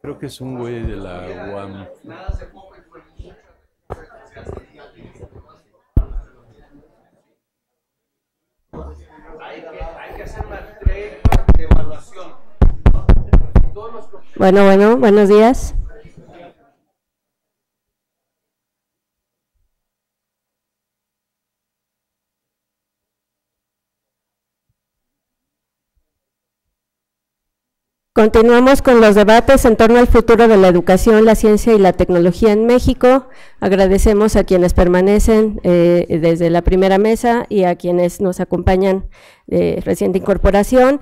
Creo que es un güey de la UAM. Hay que hacer una tregua de evaluación. Bueno, buenos días. Continuamos con los debates en torno al futuro de la educación, la ciencia y la tecnología en México. Agradecemos a quienes permanecen desde la primera mesa y a quienes nos acompañan de reciente incorporación.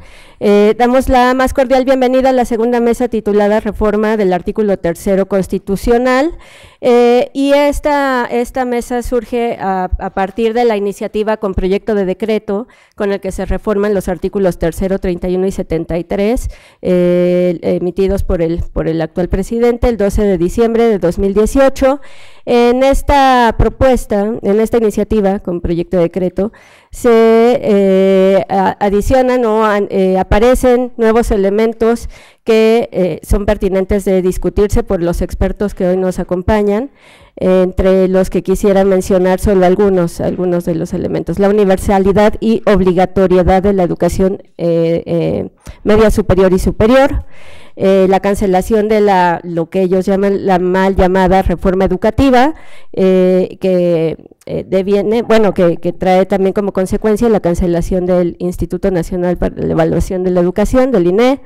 Damos la más cordial bienvenida a la segunda mesa titulada Reforma del Artículo 3º Constitucional. Y esta mesa surge a partir de la iniciativa con proyecto de decreto con el que se reforman los artículos 3º, 31 y 73, emitidos por el actual presidente el 12 de diciembre de 2018. En esta propuesta, en esta iniciativa con proyecto de decreto, se adicionan o aparecen nuevos elementos que son pertinentes de discutirse por los expertos que hoy nos acompañan, entre los que quisiera mencionar solo algunos de los elementos: la universalidad y obligatoriedad de la educación media superior y superior, la cancelación de lo que ellos llaman la mal llamada reforma educativa, que trae también como consecuencia la cancelación del Instituto Nacional para la Evaluación de la Educación, del INE,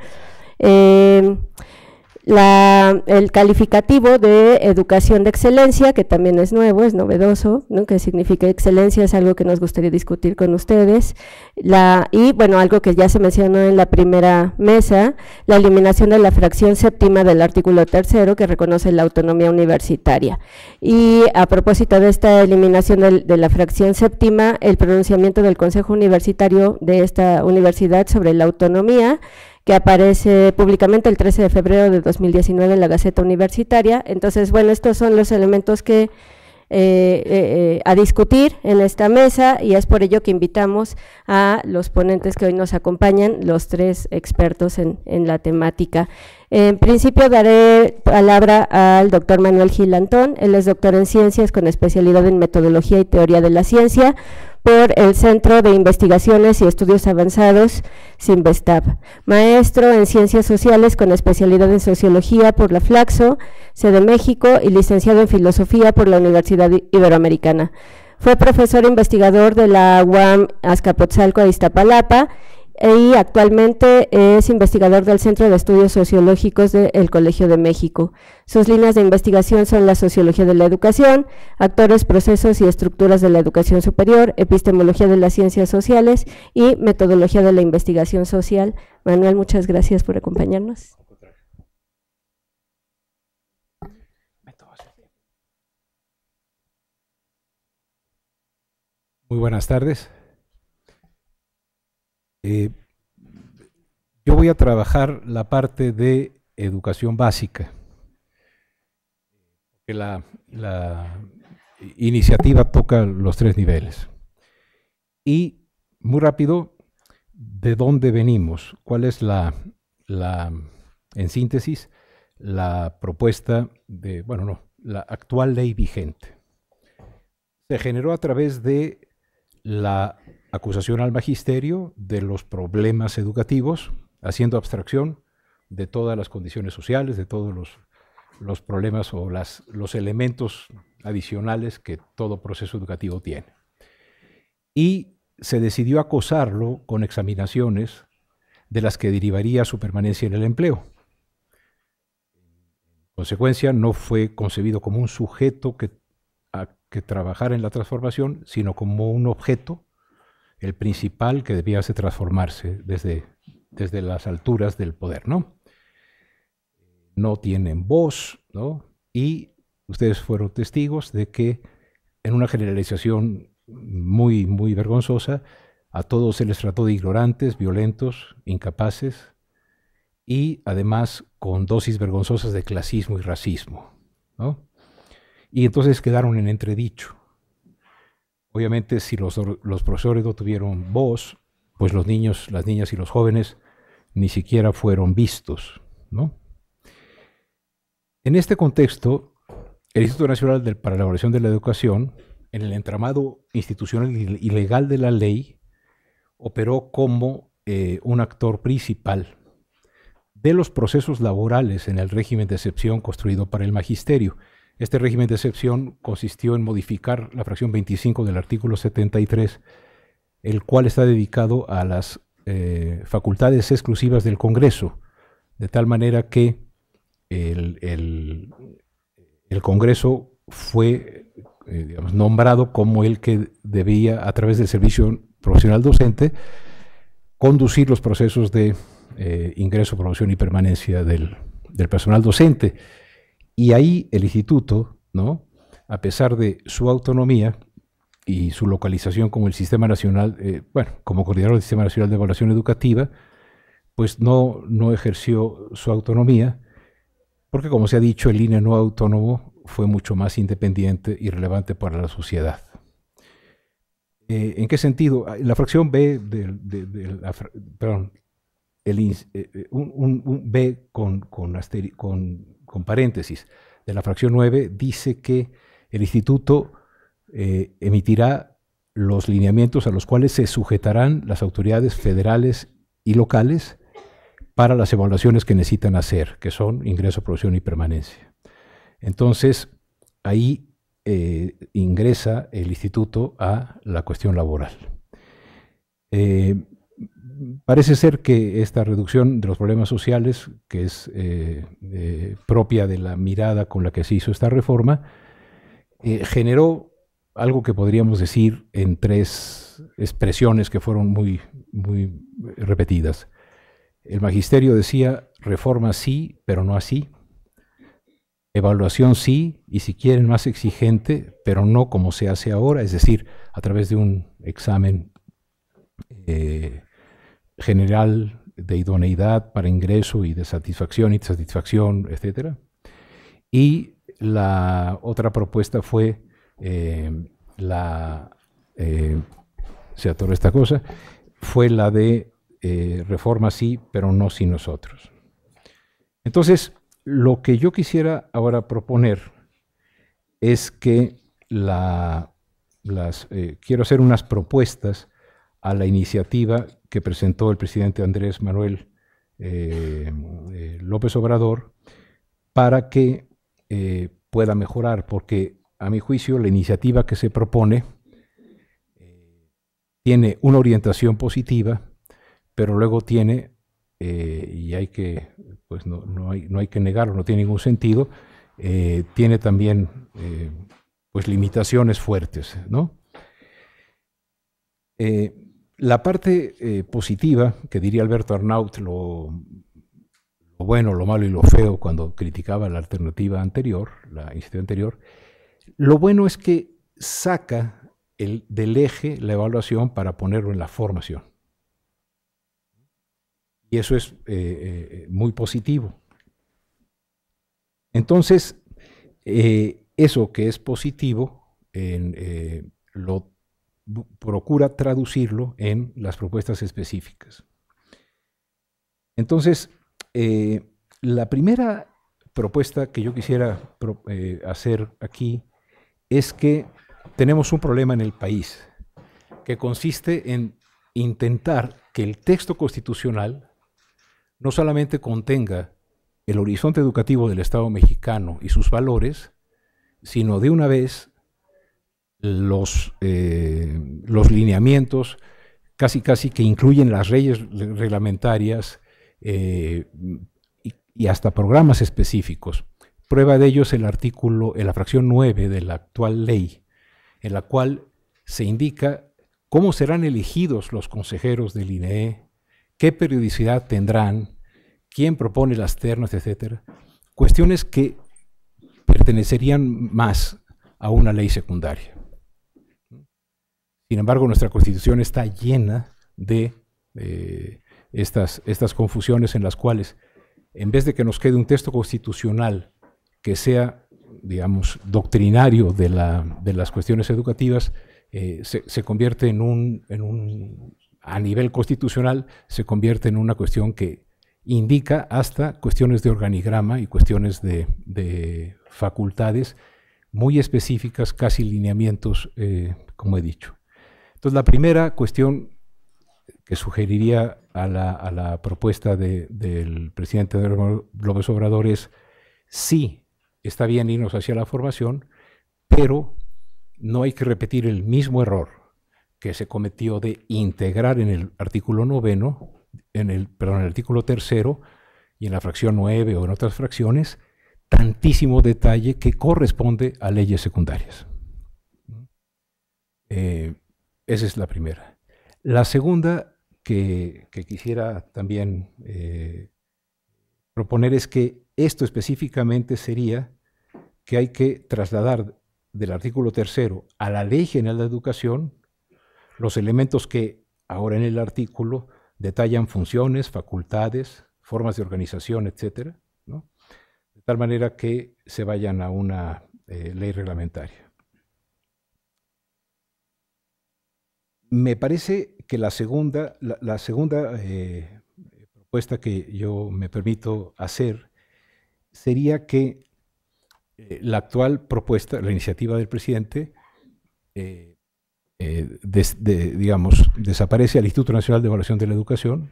el calificativo de educación de excelencia, que también es nuevo, es novedoso, ¿no? ¿Qué significa excelencia? Es algo que nos gustaría discutir con ustedes. Algo que ya se mencionó en la primera mesa, la eliminación de la fracción séptima del artículo 3º, que reconoce la autonomía universitaria. Y a propósito de esta eliminación de la fracción séptima, el pronunciamiento del Consejo Universitario de esta universidad sobre la autonomía, que aparece públicamente el 13 de febrero de 2019 en la Gaceta Universitaria. Entonces, bueno, estos son los elementos que a discutir en esta mesa, y es por ello que invitamos a los ponentes que hoy nos acompañan, los tres expertos en la temática. En principio daré palabra al doctor Manuel Gil Antón. Él es doctor en ciencias con especialidad en metodología y teoría de la ciencia por el Centro de Investigaciones y Estudios Avanzados, CINVESTAB, maestro en Ciencias Sociales con especialidad en Sociología por la Flaxo, sede México, y licenciado en Filosofía por la Universidad Iberoamericana. Fue profesor investigador de la UAM Azcapotzalco de Iztapalapa y actualmente es investigador del Centro de Estudios Sociológicos del Colegio de México. Sus líneas de investigación son la sociología de la educación, actores, procesos y estructuras de la educación superior, epistemología de las ciencias sociales y metodología de la investigación social. Manuel, muchas gracias por acompañarnos. Muy buenas tardes. Yo voy a trabajar la parte de educación básica, que la iniciativa toca los tres niveles. Y muy rápido, ¿de dónde venimos? ¿Cuál es en síntesis, la propuesta de, la actual ley vigente? Se generó a través de la acusación al magisterio de los problemas educativos, haciendo abstracción de todas las condiciones sociales, de todos los problemas o los elementos adicionales que todo proceso educativo tiene. Y se decidió acosarlo con examinaciones de las que derivaría su permanencia en el empleo. En consecuencia, no fue concebido como un sujeto que trabajara en la transformación, sino como un objeto, el principal, que debía transformarse desde las alturas del poder, ¿no? No tienen voz, ¿no? Y ustedes fueron testigos de que en una generalización muy, muy vergonzosa, a todos se les trató de ignorantes, violentos, incapaces, y además con dosis vergonzosas de clasismo y racismo, ¿no? Y entonces quedaron en entredicho. Obviamente, si los profesores no tuvieron voz, pues los niños, las niñas y los jóvenes ni siquiera fueron vistos, ¿no? En este contexto, el Instituto Nacional para la Evaluación de la Educación, en el entramado institucional y legal de la ley, operó como un actor principal de los procesos laborales en el régimen de excepción construido para el magisterio. Este régimen de excepción consistió en modificar la fracción 25 del artículo 73, el cual está dedicado a las facultades exclusivas del Congreso, de tal manera que el Congreso fue digamos, nombrado como el que debía, a través del servicio profesional docente, conducir los procesos de ingreso, promoción y permanencia del personal docente. Y ahí el instituto, ¿no?, a pesar de su autonomía y su localización como el Sistema Nacional, como coordinador del Sistema Nacional de Evaluación Educativa, pues no ejerció su autonomía, porque, como se ha dicho, el INE no autónomo fue mucho más independiente y relevante para la sociedad. ¿En qué sentido? La fracción B un B con paréntesis de la fracción 9 dice que el instituto emitirá los lineamientos a los cuales se sujetarán las autoridades federales y locales para las evaluaciones que necesitan hacer, que son ingreso, promoción y permanencia. Entonces, ahí ingresa el instituto a la cuestión laboral. Parece ser que esta reducción de los problemas sociales, que es propia de la mirada con la que se hizo esta reforma, generó algo que podríamos decir en tres expresiones que fueron muy repetidas. El magisterio decía: reforma sí, pero no así. Evaluación sí, y si quieren más exigente, pero no como se hace ahora, es decir, a través de un examen general de idoneidad para ingreso y de satisfacción, etc. Y la otra propuesta fue se atoró esta cosa, fue la de reforma sí, pero no sin nosotros. Entonces, lo que yo quisiera ahora proponer es que quiero hacer unas propuestas a la iniciativa que presentó el presidente Andrés Manuel López Obrador para que pueda mejorar, porque a mi juicio la iniciativa que se propone tiene una orientación positiva, pero luego tiene, y hay que, pues no hay que negarlo, no tiene ningún sentido, tiene también pues limitaciones fuertes, ¿no? La parte positiva, que diría Alberto Arnaut, lo bueno, lo malo y lo feo cuando criticaba la alternativa anterior, la iniciativa anterior, lo bueno es que saca del eje la evaluación para ponerlo en la formación. Y eso es muy positivo. Entonces, eso que es positivo, lo procura traducirlo en las propuestas específicas. Entonces, la primera propuesta que yo quisiera hacer aquí es que tenemos un problema en el país que consiste en intentar que el texto constitucional no solamente contenga el horizonte educativo del Estado mexicano y sus valores, sino de una vez los lineamientos casi que incluyen las leyes reglamentarias y hasta programas específicos. Prueba de ello es el artículo, en la fracción 9 de la actual ley, en la cual se indica cómo serán elegidos los consejeros del INEE, qué periodicidad tendrán, quién propone las ternas, etcétera. Cuestiones que pertenecerían más a una ley secundaria. Sin embargo, nuestra Constitución está llena de estas confusiones en las cuales, en vez de que nos quede un texto constitucional que sea, digamos, doctrinario de las cuestiones educativas, se convierte en un a nivel constitucional se convierte en una cuestión que indica hasta cuestiones de organigrama y cuestiones de facultades muy específicas, casi lineamientos, como he dicho. Entonces, la primera cuestión que sugeriría a la propuesta del presidente López Obrador es: sí, está bien irnos hacia la formación, pero no hay que repetir el mismo error que se cometió de integrar en el artículo 9, en el artículo 3 y en la fracción 9 o en otras fracciones, tantísimo detalle que corresponde a leyes secundarias. Esa es la primera. La segunda que quisiera también proponer es que esto específicamente sería que hay que trasladar del artículo 3 a la Ley General de Educación los elementos que ahora en el artículo detallan funciones, facultades, formas de organización, etcétera, ¿no? De tal manera que se vayan a una ley reglamentaria. Me parece que la segunda propuesta que yo me permito hacer sería que la actual propuesta, la iniciativa del presidente, digamos, desaparece al Instituto Nacional de Evaluación de la Educación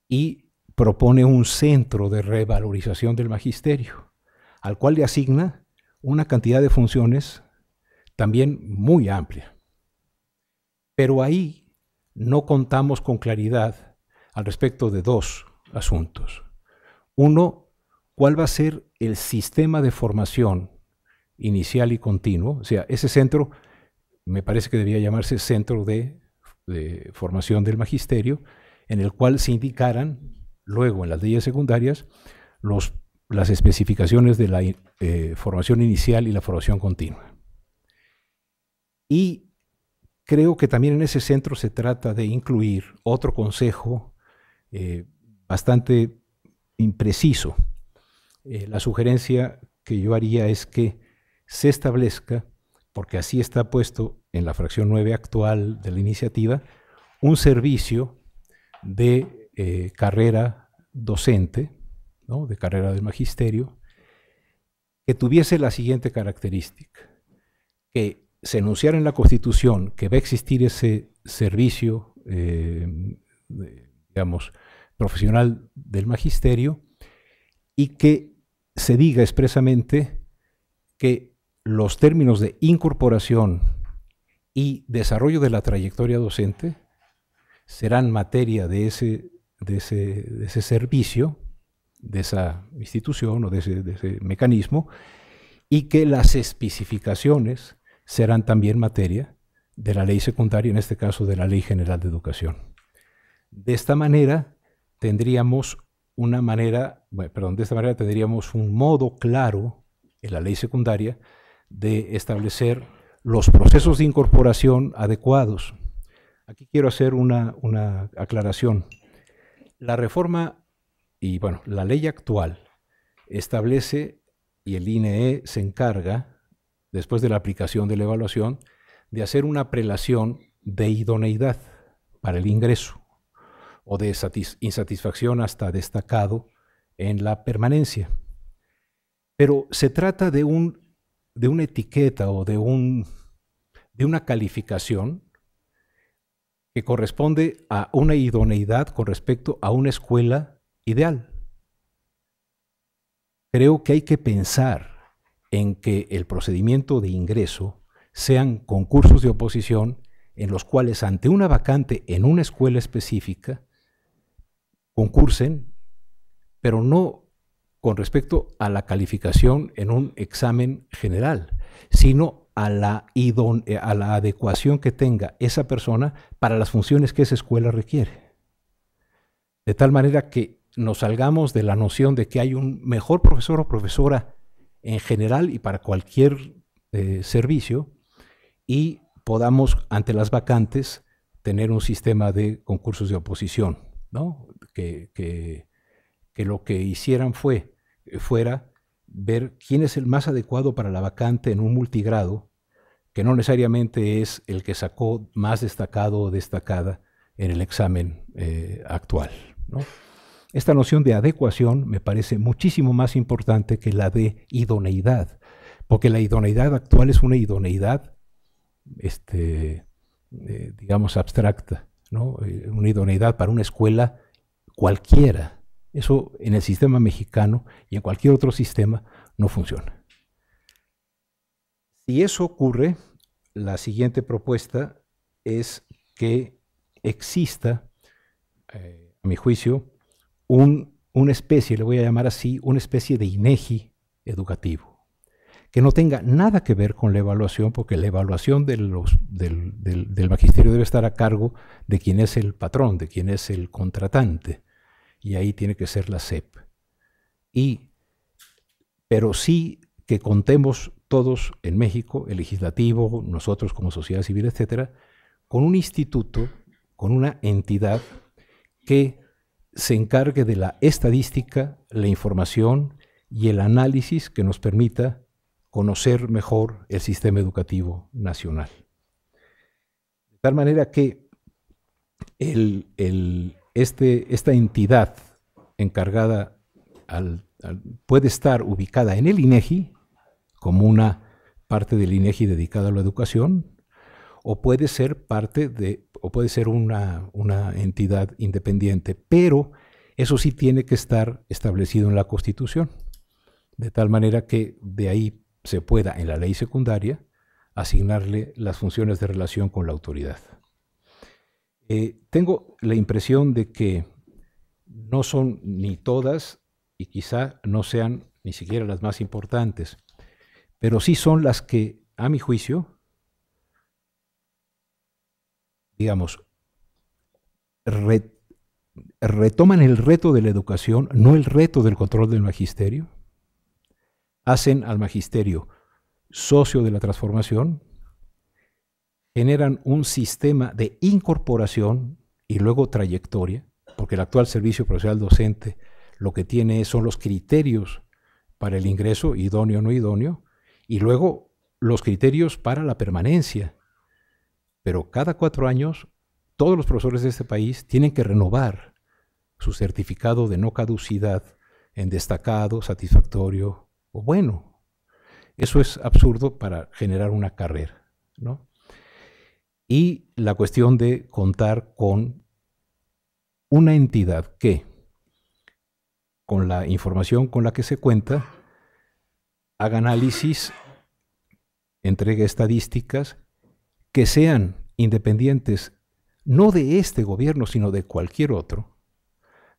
y propone un centro de revalorización del magisterio, al cual le asigna una cantidad de funciones también muy amplia. Pero ahí no contamos con claridad al respecto de dos asuntos. Uno, ¿cuál va a ser el sistema de formación inicial y continuo? O sea, ese centro me parece que debía llamarse Centro de Formación del Magisterio, en el cual se indicaran luego en las leyes secundarias las especificaciones de la formación inicial y la formación continua. Y creo que también en ese centro se trata de incluir otro consejo bastante impreciso. La sugerencia que yo haría es que se establezca, porque así está puesto en la fracción 9 actual de la iniciativa, un servicio de carrera docente, ¿no?, de carrera del magisterio, que tuviese la siguiente característica: que se enunciara en la Constitución que va a existir ese servicio, digamos, profesional del magisterio, y que se diga expresamente que los términos de incorporación y desarrollo de la trayectoria docente serán materia de ese servicio, de esa institución o de ese mecanismo, y que las especificaciones serán también materia de la ley secundaria, en este caso de la Ley General de Educación. De esta manera tendríamos tendríamos un modo claro en la ley secundaria de establecer los procesos de incorporación adecuados. Aquí quiero hacer una aclaración. La reforma y, bueno, la ley actual establece, y el INE se encarga, después de la aplicación de la evaluación, de hacer una prelación de idoneidad para el ingreso o de insatisfacción hasta destacado en la permanencia. Pero se trata de una etiqueta o de una calificación que corresponde a una idoneidad con respecto a una escuela ideal. Creo que hay que pensar en que el procedimiento de ingreso sean concursos de oposición en los cuales, ante una vacante en una escuela específica, concursen, pero no con respecto a la calificación en un examen general, sino a la adecuación que tenga esa persona para las funciones que esa escuela requiere. De tal manera que nos salgamos de la noción de que hay un mejor profesor o profesora en general y para cualquier servicio, y podamos, ante las vacantes, tener un sistema de concursos de oposición, ¿no? Que lo que hicieran fuera ver quién es el más adecuado para la vacante en un multigrado, que no necesariamente es el que sacó más destacado o destacada en el examen actual, ¿no? Esta noción de adecuación me parece muchísimo más importante que la de idoneidad, porque la idoneidad actual es una idoneidad, digamos, abstracta, ¿no? Una idoneidad para una escuela cualquiera. Eso en el sistema mexicano y en cualquier otro sistema no funciona. Si eso ocurre, la siguiente propuesta es que exista, a mi juicio, una especie, le voy a llamar así, una especie de INEGI educativo, que no tenga nada que ver con la evaluación, porque la evaluación del magisterio debe estar a cargo de quien es el patrón, de quien es el contratante, y ahí tiene que ser la SEP. Pero sí que contemos todos en México, el legislativo, nosotros como sociedad civil, etcétera, con un instituto, con una entidad que se encargue de la estadística, la información y el análisis que nos permita conocer mejor el sistema educativo nacional. De tal manera que esta entidad encargada puede estar ubicada en el INEGI, como una parte del INEGI dedicada a la educación, o puede ser una entidad independiente, pero eso sí tiene que estar establecido en la Constitución, de tal manera que de ahí se pueda, en la ley secundaria, asignarle las funciones de relación con la autoridad. Tengo la impresión de que no son ni todas, y quizá no sean ni siquiera las más importantes, pero sí son las que, a mi juicio, digamos, retoman el reto de la educación, no el reto del control del magisterio, hacen al magisterio socio de la transformación, generan un sistema de incorporación y luego trayectoria, porque el actual servicio profesional docente lo que tiene son los criterios para el ingreso, idóneo o no idóneo, y luego los criterios para la permanencia. Pero cada 4 años, todos los profesores de este país tienen que renovar su certificado de no caducidad en destacado, satisfactorio o bueno. Eso es absurdo para generar una carrera, ¿no? Y la cuestión de contar con una entidad que, con la información con la que se cuenta, haga análisis, entregue estadísticas, que sean independientes, no de este gobierno, sino de cualquier otro,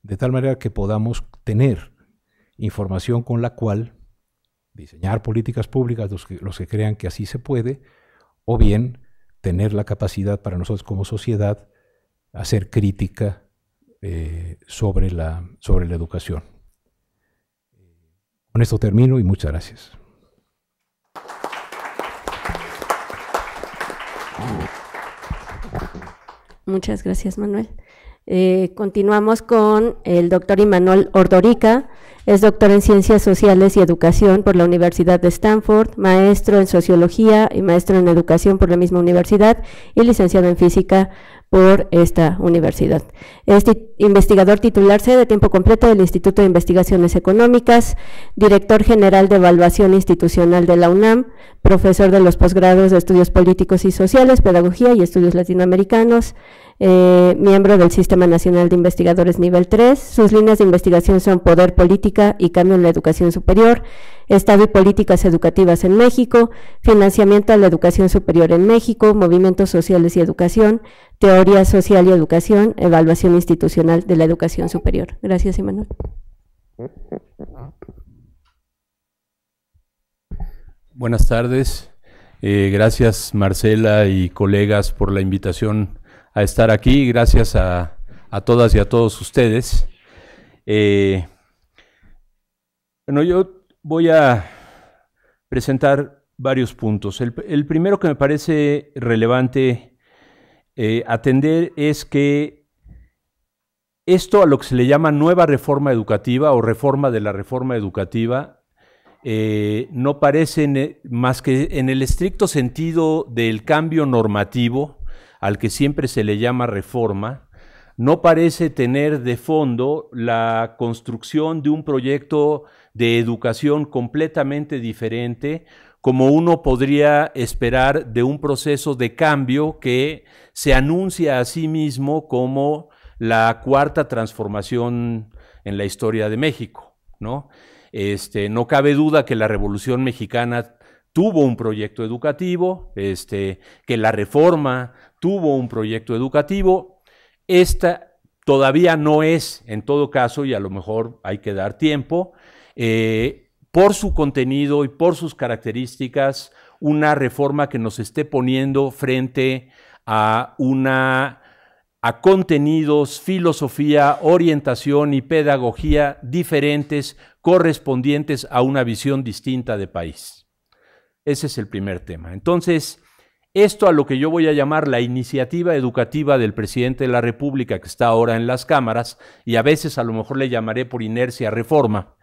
de tal manera que podamos tener información con la cual diseñar políticas públicas, los que crean que así se puede, o bien tener la capacidad para nosotros como sociedad hacer crítica sobre la educación. Con esto termino y muchas gracias. Muchas gracias, Manuel. Continuamos con el doctor Imanol Ordorica. Es doctor en Ciencias Sociales y Educación por la Universidad de Stanford, maestro en Sociología y maestro en Educación por la misma universidad y licenciado en Física por esta universidad. Es investigador titular de tiempo completo del Instituto de Investigaciones Económicas, director general de Evaluación Institucional de la UNAM, profesor de los posgrados de Estudios Políticos y Sociales, Pedagogía y Estudios Latinoamericanos, miembro del Sistema Nacional de Investigadores Nivel 3. Sus líneas de investigación son Poder, Política y Cambio en la Educación Superior, Estado y Políticas Educativas en México, Financiamiento a la Educación Superior en México, Movimientos Sociales y Educación, Teoría Social y Educación, Evaluación Institucional de la Educación Superior. Gracias, Imanol. Buenas tardes. Gracias, Marcela y colegas, por la invitación a estar aquí. Gracias a todas y a todos ustedes. Bueno, yo voy a presentar varios puntos. El primero que me parece relevante atender es que esto, a lo que se le llama nueva reforma educativa o reforma de la reforma educativa, no parece más que en el estricto sentido del cambio normativo, al que siempre se le llama reforma, no parece tener de fondo la construcción de un proyecto de educación completamente diferente, como uno podría esperar de un proceso de cambio que se anuncia a sí mismo como la cuarta transformación en la historia de México, ¿no? No cabe duda que la Revolución Mexicana tuvo un proyecto educativo, que la Reforma tuvo un proyecto educativo. Esta todavía no es, en todo caso, y a lo mejor hay que dar tiempo, por su contenido y por sus características, una reforma que nos esté poniendo frente a contenidos, filosofía, orientación y pedagogía diferentes, correspondientes a una visión distinta de país. Ese es el primer tema. Entonces, esto a lo que yo voy a llamar la iniciativa educativa del presidente de la República, que está ahora en las cámaras, y a veces a lo mejor le llamaré por inercia reforma,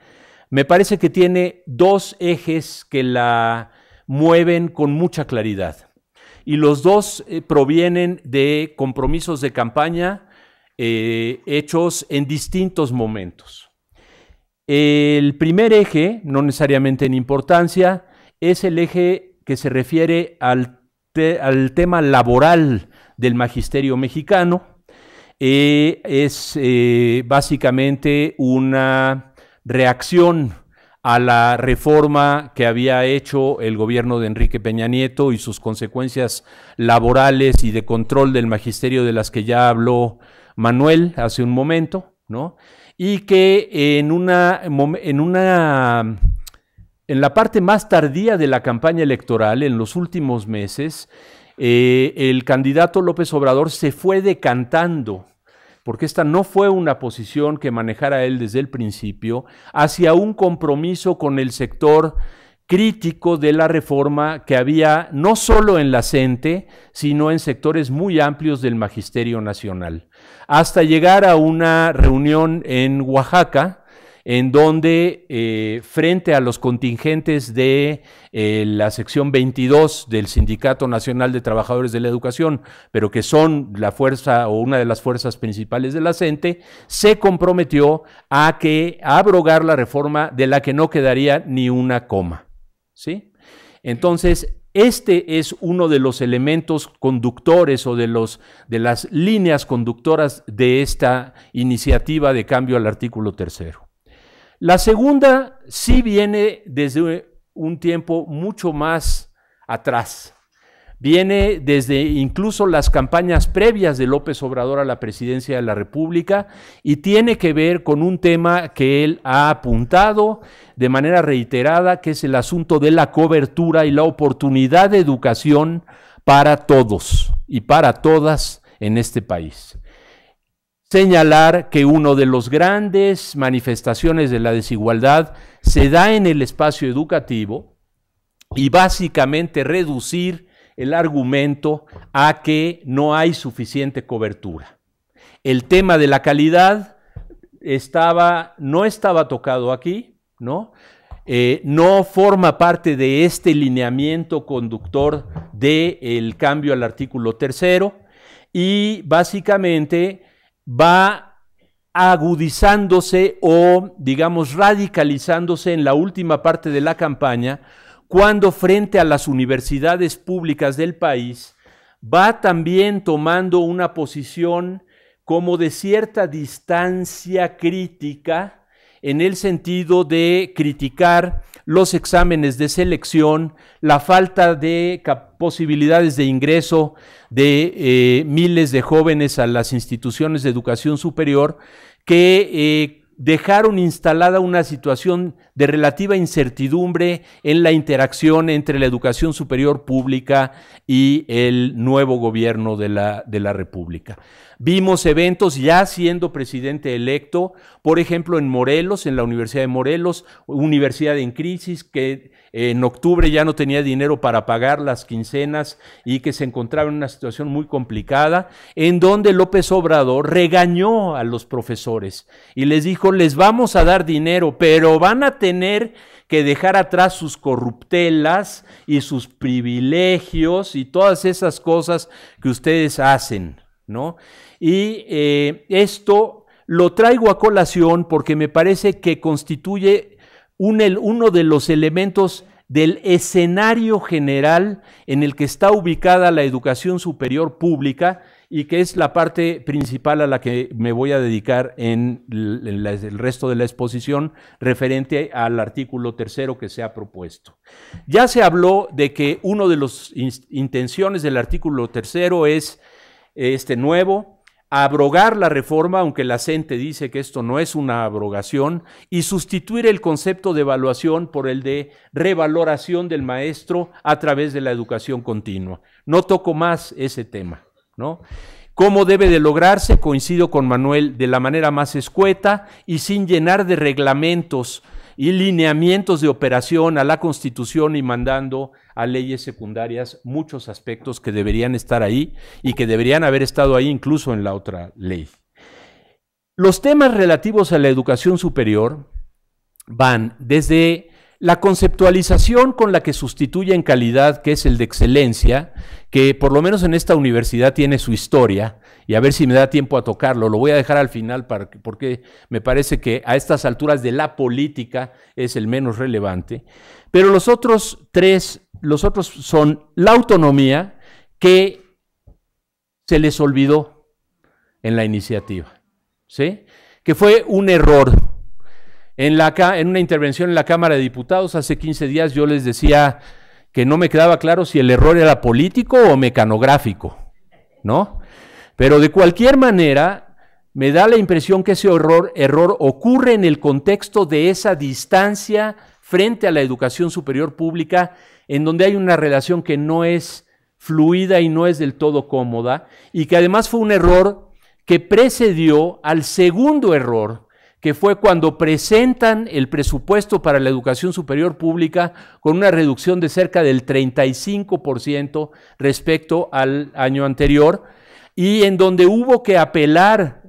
me parece que tiene dos ejes que la mueven con mucha claridad. Y los dos provienen de compromisos de campaña hechos en distintos momentos. El primer eje, no necesariamente en importancia, es el eje que se refiere al tema laboral del magisterio mexicano. Es básicamente una reacción a la reforma que había hecho el gobierno de Enrique Peña Nieto y sus consecuencias laborales y de control del magisterio de las que ya habló Manuel hace un momento, ¿no? Y que en la parte más tardía de la campaña electoral, en los últimos meses, el candidato López Obrador se fue decantando, porque esta no fue una posición que manejara él desde el principio, hacia un compromiso con el sector crítico de la reforma que había no solo en la CENTE, sino en sectores muy amplios del Magisterio Nacional, hasta llegar a una reunión en Oaxaca, en donde frente a los contingentes de la sección 22 del Sindicato Nacional de Trabajadores de la Educación, pero que son la fuerza o una de las fuerzas principales de la CENTE, se comprometió a abrogar la reforma de la que no quedaría ni una coma, ¿sí? Entonces, este es uno de los elementos conductores o de las líneas conductoras de esta iniciativa de cambio al artículo 3. La segunda sí viene desde un tiempo mucho más atrás. Viene desde incluso las campañas previas de López Obrador a la presidencia de la República y tiene que ver con un tema que él ha apuntado de manera reiterada, que es el asunto de la cobertura y la oportunidad de educación para todos y para todas en este país. Señalar que uno de los grandes manifestaciones de la desigualdad se da en el espacio educativo y básicamente reducir el argumento a que no hay suficiente cobertura. El tema de la calidad no estaba tocado aquí, ¿no? No forma parte de este lineamiento conductor del cambio al artículo 3 y básicamente va agudizándose o, digamos, radicalizándose en la última parte de la campaña, cuando frente a las universidades públicas del país va también tomando una posición como de cierta distancia crítica, en el sentido de criticar los exámenes de selección, la falta de posibilidades de ingreso de miles de jóvenes a las instituciones de educación superior que dejaron instalada una situación de relativa incertidumbre en la interacción entre la educación superior pública y el nuevo gobierno de la República. Vimos eventos ya siendo presidente electo, por ejemplo en Morelos, en la Universidad de Morelos, universidad en crisis, que en octubre ya no tenía dinero para pagar las quincenas y que se encontraba en una situación muy complicada, en donde López Obrador regañó a los profesores y les dijo: les vamos a dar dinero, pero van a tener que dejar atrás sus corruptelas y sus privilegios y todas esas cosas que ustedes hacen, ¿no? Y esto lo traigo a colación porque me parece que constituye uno de los elementos del escenario general en el que está ubicada la educación superior pública y que es la parte principal a la que me voy a dedicar en el resto de la exposición referente al artículo 3º que se ha propuesto. Ya se habló de que una de las intenciones del artículo 3º es nuevo, abrogar la reforma, aunque la CENTE dice que esto no es una abrogación, y sustituir el concepto de evaluación por el de revaloración del maestro a través de la educación continua. No toco más ese tema, ¿no? ¿Cómo debe de lograrse? Coincido con Manuel, de la manera más escueta y sin llenar de reglamentos y lineamientos de operación a la Constitución y mandando a leyes secundarias muchos aspectos que deberían estar ahí y que deberían haber estado ahí incluso en la otra ley. Los temas relativos a la educación superior van desde la conceptualización con la que sustituye en calidad, que es el de excelencia, que por lo menos en esta universidad tiene su historia, y a ver si me da tiempo a tocarlo, lo voy a dejar al final porque me parece que a estas alturas de la política es el menos relevante, pero los otros son la autonomía, que se les olvidó en la iniciativa, ¿sí? Que fue un error. En una intervención en la Cámara de Diputados hace 15 días yo les decía que no me quedaba claro si el error era político o mecanográfico, ¿no? Pero de cualquier manera me da la impresión que ese error ocurre en el contexto de esa distancia frente a la educación superior pública, en donde hay una relación que no es fluida y no es del todo cómoda, y que además fue un error que precedió al segundo error, que fue cuando presentan el presupuesto para la educación superior pública con una reducción de cerca del 35% respecto al año anterior, y en donde hubo que apelar,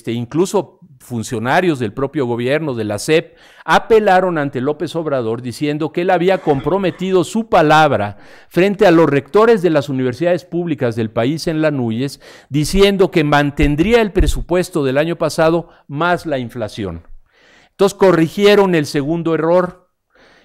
incluso funcionarios del propio gobierno, de la SEP, apelaron ante López Obrador diciendo que él había comprometido su palabra frente a los rectores de las universidades públicas del país en la NUYES, diciendo que mantendría el presupuesto del año pasado más la inflación. Entonces corrigieron el segundo error.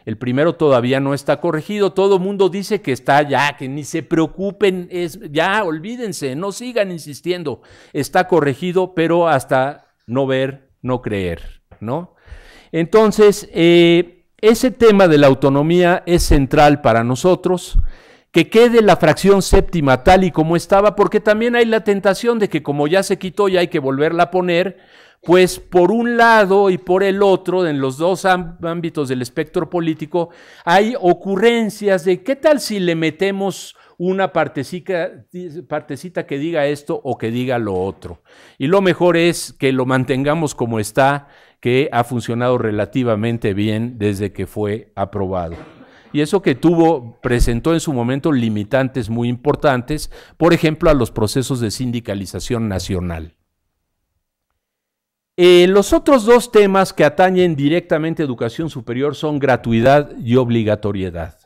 El primero todavía no está corregido, todo el mundo dice que está ya, que ni se preocupen, ya olvídense, no sigan insistiendo, está corregido, pero hasta no ver, no creer, ¿no? Entonces, ese tema de la autonomía es central para nosotros, que quede la fracción séptima tal y como estaba, porque también hay la tentación de que como ya se quitó y hay que volverla a poner, pues por un lado y por el otro, en los dos ámbitos del espectro político, hay ocurrencias de qué tal si le metemos una partecita que diga esto o que diga lo otro. Y lo mejor es que lo mantengamos como está, que ha funcionado relativamente bien desde que fue aprobado. Y eso que presentó en su momento limitantes muy importantes, por ejemplo, a los procesos de sindicalización nacional. Los otros dos temas que atañen directamente a educación superior son gratuidad y obligatoriedad.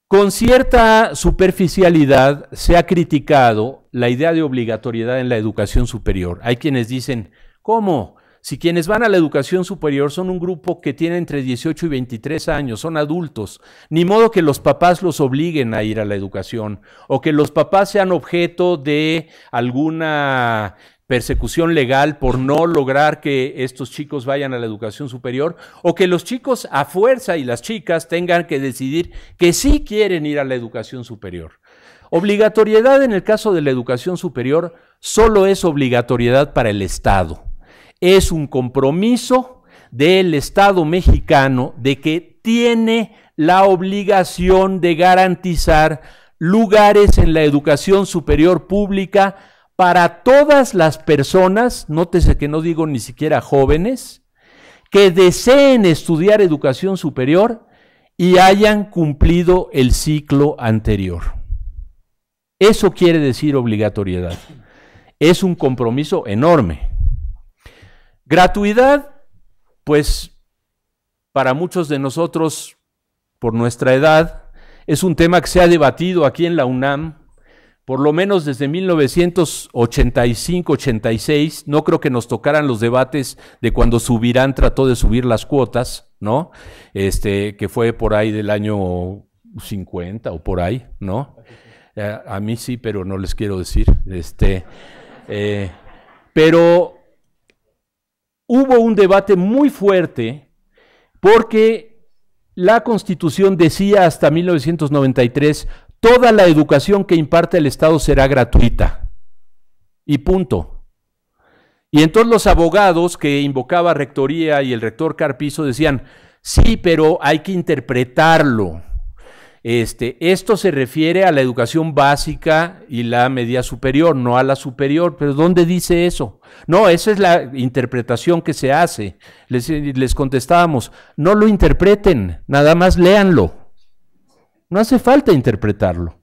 Con cierta superficialidad se ha criticado la idea de obligatoriedad en la educación superior. Hay quienes dicen, ¿cómo? Si quienes van a la educación superior son un grupo que tiene entre 18 y 23 años, son adultos, ni modo que los papás los obliguen a ir a la educación o que los papás sean objeto de alguna persecución legal por no lograr que estos chicos vayan a la educación superior, o que los chicos a fuerza y las chicas tengan que decidir que sí quieren ir a la educación superior. Obligatoriedad en el caso de la educación superior solo es obligatoriedad para el Estado. Es un compromiso del Estado mexicano de que tiene la obligación de garantizar lugares en la educación superior pública para todas las personas, nótese que no digo ni siquiera jóvenes, que deseen estudiar educación superior y hayan cumplido el ciclo anterior. Eso quiere decir obligatoriedad. Es un compromiso enorme. Gratuidad, pues para muchos de nosotros, por nuestra edad, es un tema que se ha debatido aquí en la UNAM por lo menos desde 1985-86, no creo que nos tocaran los debates de cuando Subirán trató de subir las cuotas, ¿no? Que fue por ahí del año 50 o por ahí, ¿no? A mí sí, pero no les quiero decir. Pero hubo un debate muy fuerte porque la Constitución decía hasta 1993: toda la educación que imparte el Estado será gratuita. Y punto. Y entonces los abogados que invocaba Rectoría y el rector Carpizo decían: sí, pero hay que interpretarlo. Esto se refiere a la educación básica y la media superior, no a la superior. ¿Pero dónde dice eso? No, esa es la interpretación que se hace. Les contestábamos: no lo interpreten, nada más léanlo. No hace falta interpretarlo.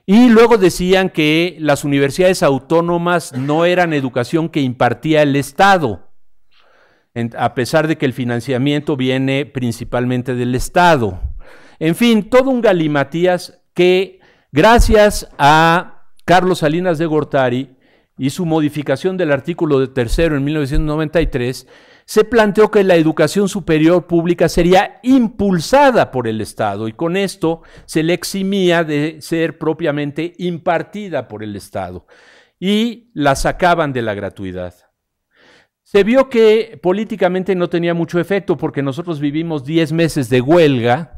Y luego decían que las universidades autónomas no eran educación que impartía el Estado, a pesar de que el financiamiento viene principalmente del Estado. En fin, todo un galimatías que, gracias a Carlos Salinas de Gortari y su modificación del artículo 3 en 1993, se planteó que la educación superior pública sería impulsada por el Estado y con esto se le eximía de ser propiamente impartida por el Estado y la sacaban de la gratuidad. Se vio que políticamente no tenía mucho efecto porque nosotros vivimos 10 meses de huelga.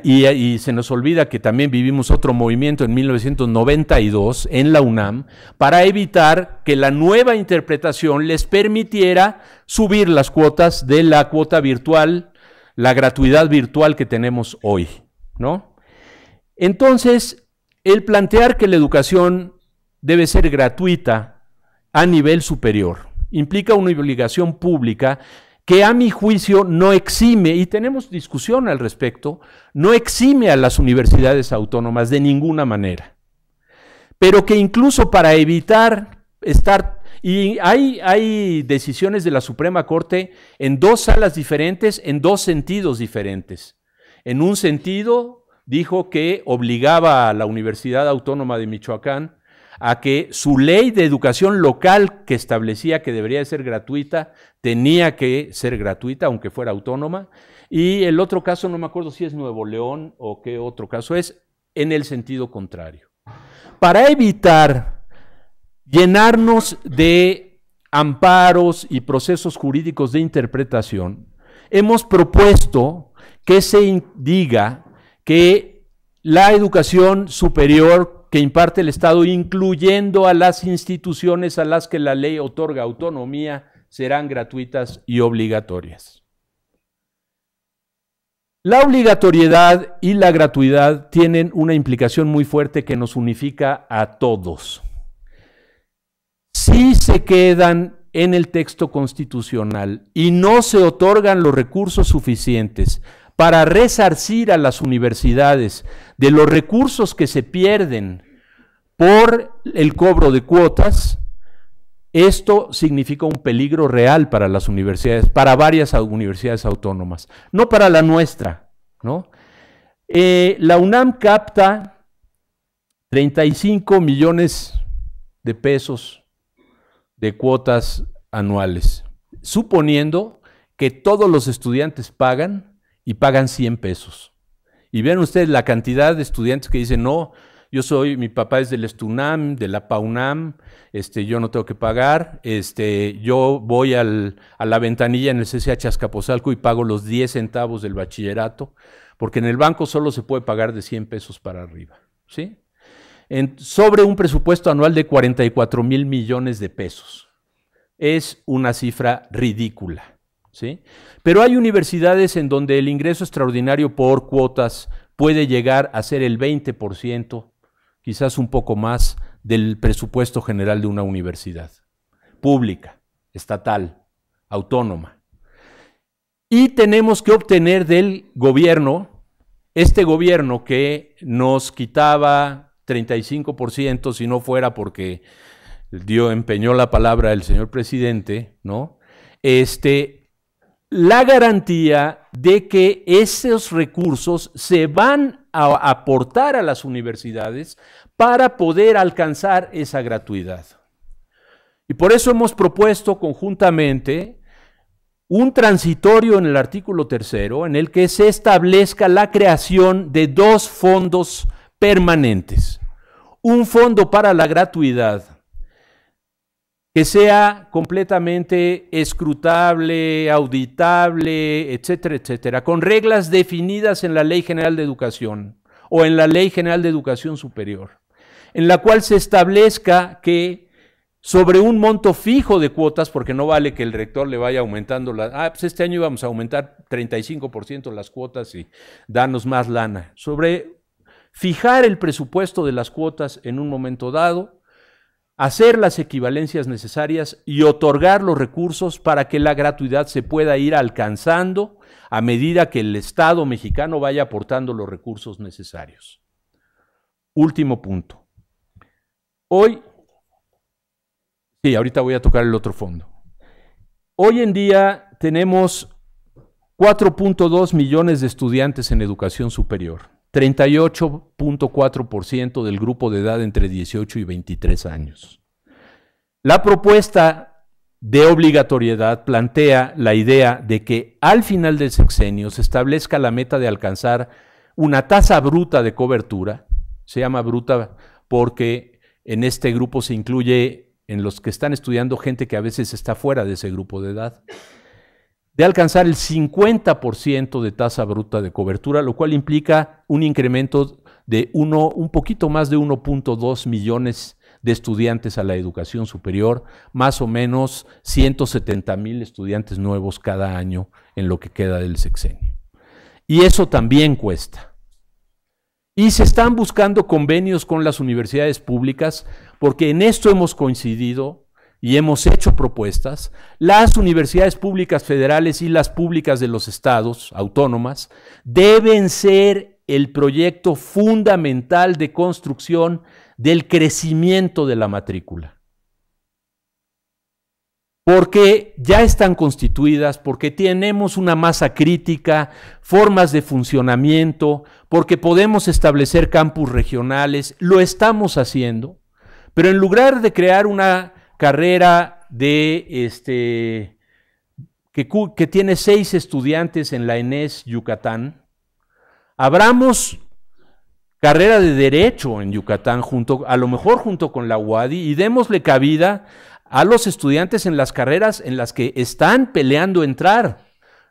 Y se nos olvida que también vivimos otro movimiento en 1992 en la UNAM para evitar que la nueva interpretación les permitiera subir las cuotas de la cuota virtual, la gratuidad virtual que tenemos hoy, ¿no? Entonces, el plantear que la educación debe ser gratuita a nivel superior implica una obligación pública que a mi juicio no exime, y tenemos discusión al respecto, no exime a las universidades autónomas de ninguna manera, pero que incluso para evitar estar, y hay decisiones de la Suprema Corte en dos salas diferentes, en dos sentidos diferentes. En un sentido, dijo que obligaba a la Universidad Autónoma de Michoacán a que su ley de educación local que establecía que debería de ser gratuita, tenía que ser gratuita, aunque fuera autónoma, y el otro caso, no me acuerdo si es Nuevo León o qué otro caso es, en el sentido contrario. Para evitar llenarnos de amparos y procesos jurídicos de interpretación, hemos propuesto que se diga que la educación superior que imparte el Estado, incluyendo a las instituciones a las que la ley otorga autonomía, serán gratuitas y obligatorias. La obligatoriedad y la gratuidad tienen una implicación muy fuerte que nos unifica a todos. Si se quedan en el texto constitucional y no se otorgan los recursos suficientes para resarcir a las universidades de los recursos que se pierden por el cobro de cuotas, esto significa un peligro real para las universidades, para varias universidades autónomas, no para la nuestra, ¿no? La UNAM capta 35 millones de pesos de cuotas anuales, suponiendo que todos los estudiantes pagan y pagan 100 pesos. Y vean ustedes la cantidad de estudiantes que dicen: no, mi papá es del ESTUNAM, de la PAUNAM, yo no tengo que pagar, yo voy a la ventanilla en el CCH Azcapotzalco y pago los 10 centavos del bachillerato, porque en el banco solo se puede pagar de 100 pesos para arriba, ¿sí? Sobre un presupuesto anual de 44,000 millones de pesos. Es una cifra ridícula, ¿sí? Pero hay universidades en donde el ingreso extraordinario por cuotas puede llegar a ser el 20%, quizás un poco más, del presupuesto general de una universidad pública, estatal, autónoma. Y tenemos que obtener del gobierno, este gobierno que nos quitaba 35%, si no fuera porque empeñó la palabra el señor presidente, ¿no? la garantía de que esos recursos se van a aportar a las universidades para poder alcanzar esa gratuidad. Y por eso hemos propuesto conjuntamente un transitorio en el artículo 3º en el que se establezca la creación de 2 fondos permanentes. Un fondo para la gratuidad que sea completamente escrutable, auditable, etcétera, etcétera, con reglas definidas en la Ley General de Educación o en la Ley General de Educación Superior, en la cual se establezca que sobre un monto fijo de cuotas, porque no vale que el rector le vaya aumentando, pues este año íbamos a aumentar 35% las cuotas y danos más lana, sobre fijar el presupuesto de las cuotas en un momento dado, hacer las equivalencias necesarias y otorgar los recursos para que la gratuidad se pueda ir alcanzando a medida que el Estado mexicano vaya aportando los recursos necesarios. Último punto. Ahorita voy a tocar el otro fondo. Hoy en día tenemos 4.2 millones de estudiantes en educación superior, 38.4% del grupo de edad entre 18 y 23 años. La propuesta de obligatoriedad plantea la idea de que al final del sexenio se establezca la meta de alcanzar una tasa bruta de cobertura, se llama bruta porque en este grupo se incluye en los que están estudiando gente que a veces está fuera de ese grupo de edad, de alcanzar el 50% de tasa bruta de cobertura, lo cual implica un incremento de un poquito más de 1.2 millones de estudiantes a la educación superior, más o menos 170,000 estudiantes nuevos cada año en lo que queda del sexenio. Y eso también cuesta. Y se están buscando convenios con las universidades públicas, porque en esto hemos coincidido y hemos hecho propuestas. Las universidades públicas federales y las públicas de los estados autónomas deben ser el proyecto fundamental de construcción del crecimiento de la matrícula. Porque ya están constituidas, porque tenemos una masa crítica, formas de funcionamiento, porque podemos establecer campus regionales, lo estamos haciendo, pero en lugar de crear una carrera de que tiene 6 estudiantes en la ENES Yucatán, abramos carrera de Derecho en Yucatán, a lo mejor junto con la UADY, y démosle cabida a los estudiantes en las carreras en las que están peleando entrar,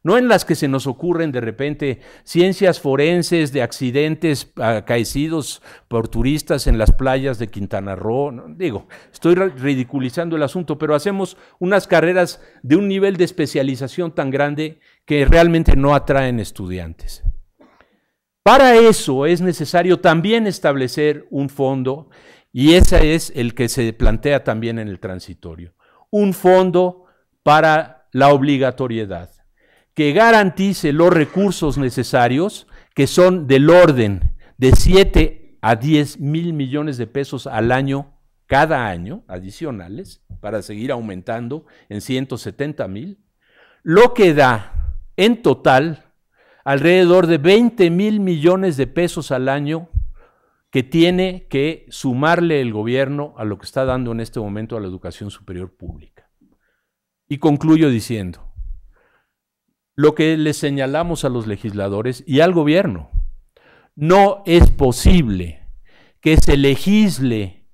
no en las que se nos ocurren de repente ciencias forenses de accidentes acaecidos por turistas en las playas de Quintana Roo. No, digo, estoy ridiculizando el asunto, pero hacemos unas carreras de un nivel de especialización tan grande que realmente no atraen estudiantes. Para eso es necesario también establecer un fondo, y ese es el que se plantea también en el transitorio, un fondo para la obligatoriedad, que garantice los recursos necesarios, que son del orden de 7 a 10 mil millones de pesos al año, cada año, adicionales, para seguir aumentando en 170,000, lo que da en total alrededor de 20 mil millones de pesos al año que tiene que sumarle el gobierno a lo que está dando en este momento a la educación superior pública. Y concluyo diciendo, lo que les señalamos a los legisladores y al gobierno, no es posible que se legisle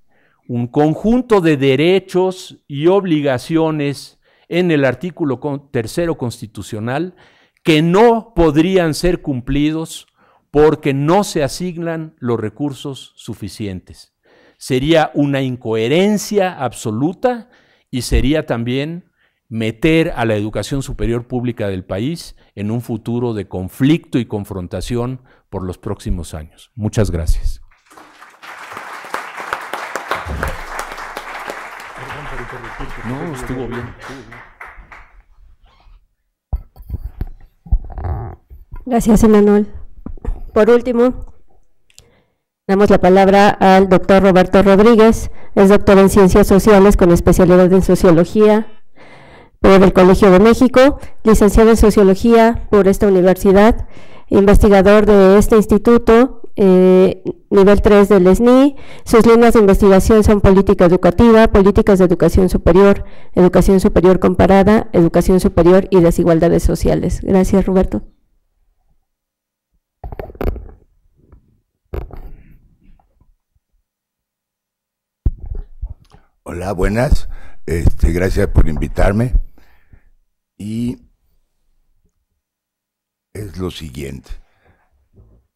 un conjunto de derechos y obligaciones en el artículo 3º constitucional que no podrían ser cumplidos porque no se asignan los recursos suficientes. Sería una incoherencia absoluta y sería también meter a la educación superior pública del país en un futuro de conflicto y confrontación por los próximos años. Muchas gracias. No, estuvo bien. Gracias, Emanuel. Por último, damos la palabra al doctor Roberto Rodríguez, es doctor en Ciencias Sociales con especialidad en Sociología, por el Colegio de México, licenciado en Sociología por esta universidad, investigador de este instituto, nivel 3 del SNI. Sus líneas de investigación son política educativa, políticas de educación superior comparada, educación superior y desigualdades sociales. Gracias, Roberto. Hola, buenas. Gracias por invitarme. Y es lo siguiente.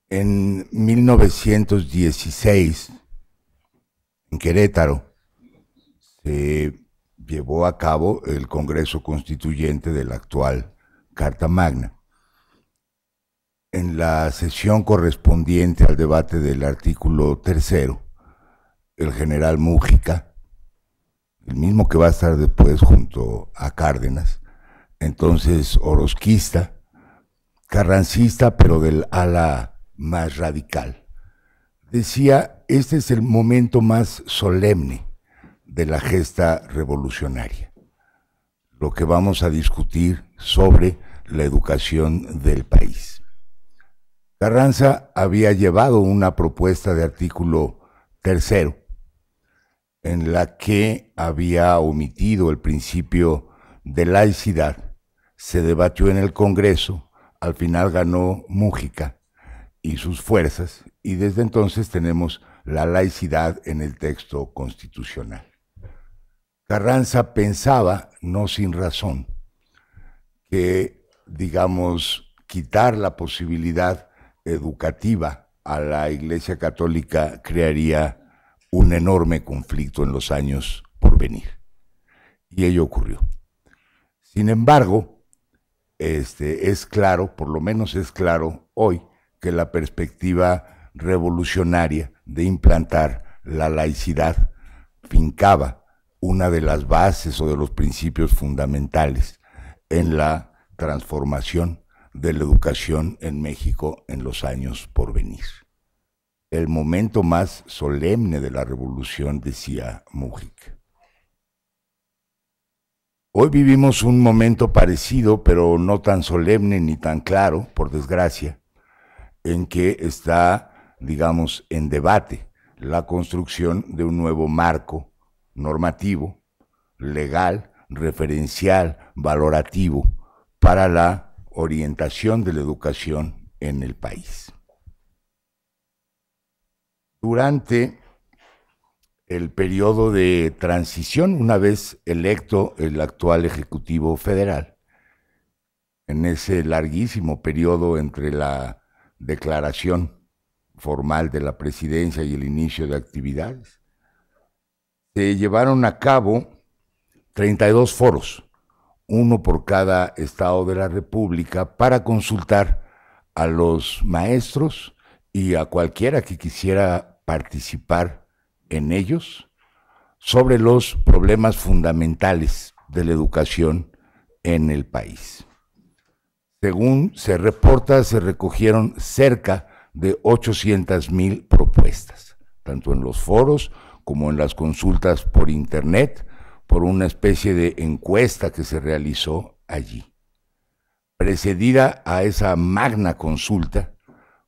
En 1916, en Querétaro, se llevó a cabo el Congreso Constituyente de la actual Carta Magna. En la sesión correspondiente al debate del artículo 3º, el general Múgica, el mismo que va a estar después junto a Cárdenas, entonces orozquista, carrancista, pero del ala más radical, decía: este es el momento más solemne de la gesta revolucionaria, lo que vamos a discutir sobre la educación del país. Carranza había llevado una propuesta de artículo 3º, en la que había omitido el principio de laicidad. Se debatió en el Congreso, al final ganó Múgica y sus fuerzas, y desde entonces tenemos la laicidad en el texto constitucional. Carranza pensaba, no sin razón, que, digamos, quitar la posibilidad educativa a la Iglesia Católica crearía un enorme conflicto en los años por venir. Y ello ocurrió. Sin embargo, es claro, por lo menos es claro hoy, que la perspectiva revolucionaria de implantar la laicidad fincaba una de las bases o de los principios fundamentales en la transformación de la educación en México en los años por venir. El momento más solemne de la revolución, decía Múgica. Hoy vivimos un momento parecido, pero no tan solemne ni tan claro, por desgracia, en que está, digamos, en debate la construcción de un nuevo marco normativo, legal, referencial, valorativo, para la orientación de la educación en el país. Durante el periodo de transición, una vez electo el actual Ejecutivo Federal, en ese larguísimo periodo entre la declaración formal de la presidencia y el inicio de actividades, se llevaron a cabo 32 foros, uno por cada estado de la República, para consultar a los maestros y a cualquiera que quisiera participar en ellos sobre los problemas fundamentales de la educación en el país. Según se reporta, se recogieron cerca de 800,000 propuestas, tanto en los foros como en las consultas por internet, por una especie de encuesta que se realizó allí. Precedida a esa magna consulta,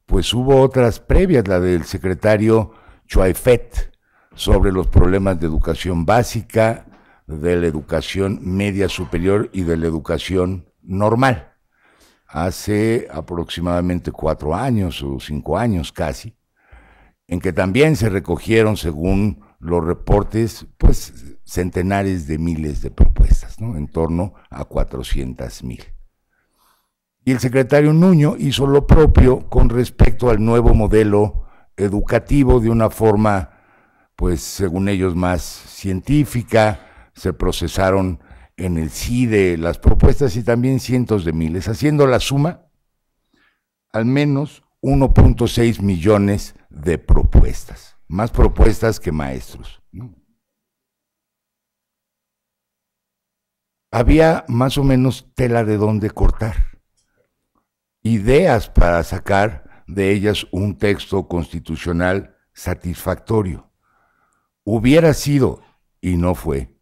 pues hubo otras previas, la del secretario Choaifet, sobre los problemas de educación básica, de la educación media superior y de la educación normal, hace aproximadamente 4 años o 5 años casi, en que también se recogieron, según los reportes, pues centenares de miles de propuestas, ¿no? En torno a 400,000. Y el secretario Nuño hizo lo propio con respecto al nuevo modelo educativo de una forma, pues según ellos, más científica. Se procesaron en el CIDE las propuestas y también cientos de miles, haciendo la suma, al menos 1.6 millones de propuestas, más propuestas que maestros, ¿no? Había más o menos tela de dónde cortar, ideas para sacar de ellas un texto constitucional satisfactorio. Hubiera sido, y no fue,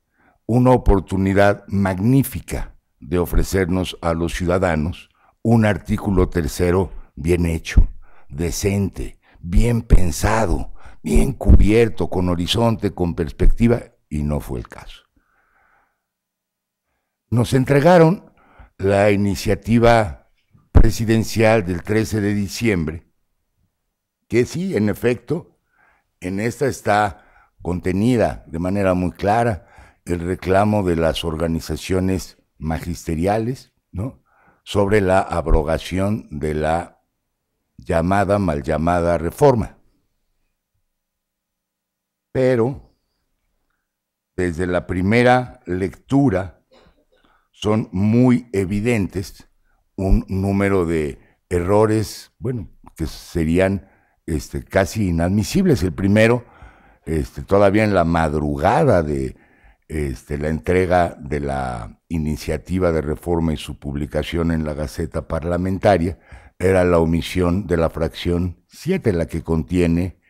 una oportunidad magnífica de ofrecernos a los ciudadanos un artículo tercero bien hecho, decente, bien pensado, bien cubierto, con horizonte, con perspectiva, y no fue el caso. Nos entregaron la iniciativa presidencial del 13 de diciembre, que sí, en efecto, en esta está contenida de manera muy clara el reclamo de las organizaciones magisteriales, ¿no?, sobre la abrogación de la llamada, mal llamada reforma. Pero, desde la primera lectura, son muy evidentes un número de errores, bueno, que serían casi inadmisibles. El primero, todavía en la madrugada de la entrega de la iniciativa de reforma y su publicación en la Gaceta Parlamentaria, era la omisión de la fracción 7, la que contiene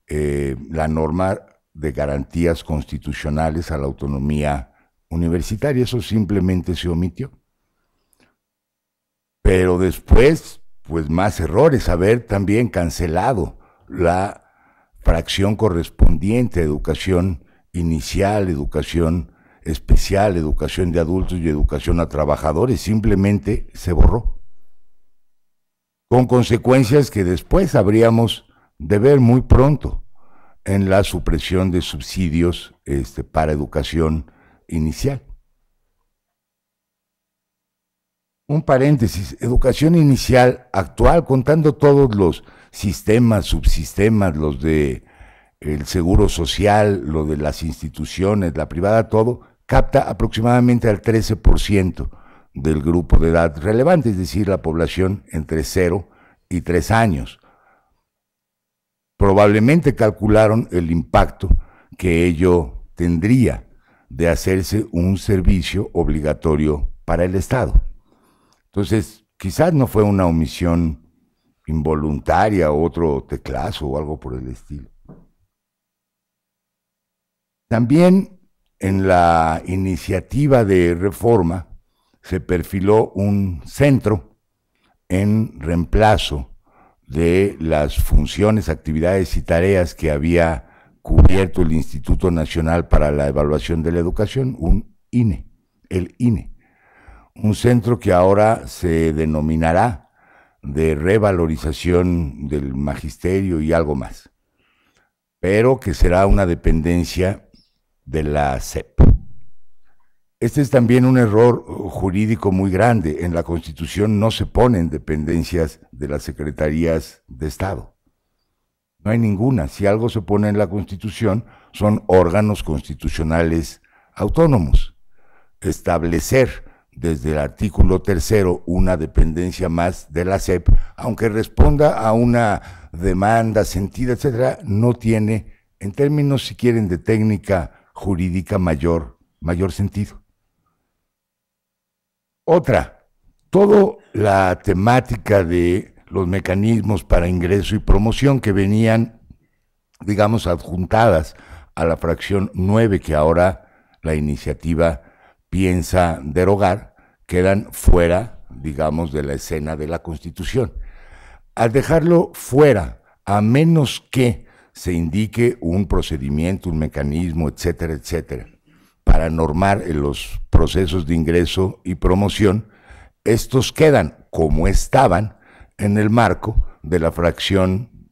la norma de garantías constitucionales a la autonomía universitaria. Eso simplemente se omitió. Pero después, pues más errores, haber también cancelado la fracción correspondiente a educación inicial, educación especial, educación de adultos y educación a trabajadores, simplemente se borró, con consecuencias que después habríamos de ver muy pronto en la supresión de subsidios para educación inicial. Un paréntesis, educación inicial actual, contando todos los sistemas, subsistemas, los de el seguro social, lo de las instituciones, la privada, todo, capta aproximadamente al 13% del grupo de edad relevante, es decir, la población entre 0 y 3 años. Probablemente calcularon el impacto que ello tendría de hacerse un servicio obligatorio para el Estado. Entonces, quizás no fue una omisión involuntaria, otro teclazo o algo por el estilo. También en la iniciativa de reforma se perfiló un centro en reemplazo de las funciones, actividades y tareas que había cubierto el Instituto Nacional para la Evaluación de la Educación, un INE, el INE. Un centro que ahora se denominará de revalorización del magisterio y algo más, pero que será una dependencia de la SEP. Este es también un error jurídico muy grande. En la Constitución no se ponen dependencias de las secretarías de Estado. No hay ninguna. Si algo se pone en la Constitución, son órganos constitucionales autónomos. Establecer desde el artículo 3º una dependencia más de la SEP, aunque responda a una demanda sentida, etcétera, no tiene, en términos, si quieren, de técnica jurídica, mayor sentido. Otra, toda la temática de los mecanismos para ingreso y promoción que venían, digamos, adjuntadas a la fracción 9, que ahora la iniciativa piensa derogar, quedan fuera, digamos, de la escena de la Constitución. Al dejarlo fuera, a menos que se indique un procedimiento, un mecanismo, etcétera, etcétera, para normar en los procesos de ingreso y promoción, estos quedan como estaban en el marco de la fracción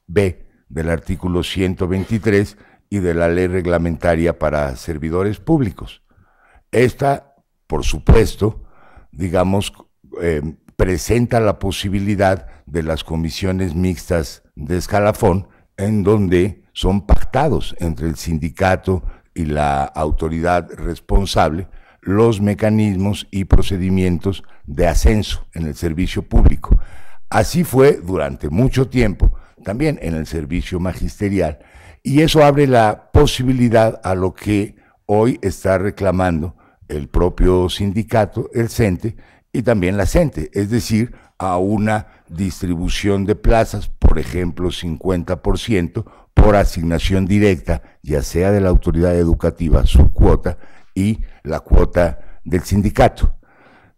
B del artículo 123 y de la ley reglamentaria para servidores públicos. Esta, por supuesto, digamos, presenta la posibilidad de las comisiones mixtas de escalafón, en donde son pactados entre el sindicato y la autoridad responsable los mecanismos y procedimientos de ascenso en el servicio público. Así fue durante mucho tiempo, también en el servicio magisterial, y eso abre la posibilidad a lo que hoy está reclamando el propio sindicato, el CENTE, y también la CENTE, es decir, a una distribución de plazas, por ejemplo, 50% por asignación directa, ya sea de la autoridad educativa, su cuota, y la cuota del sindicato.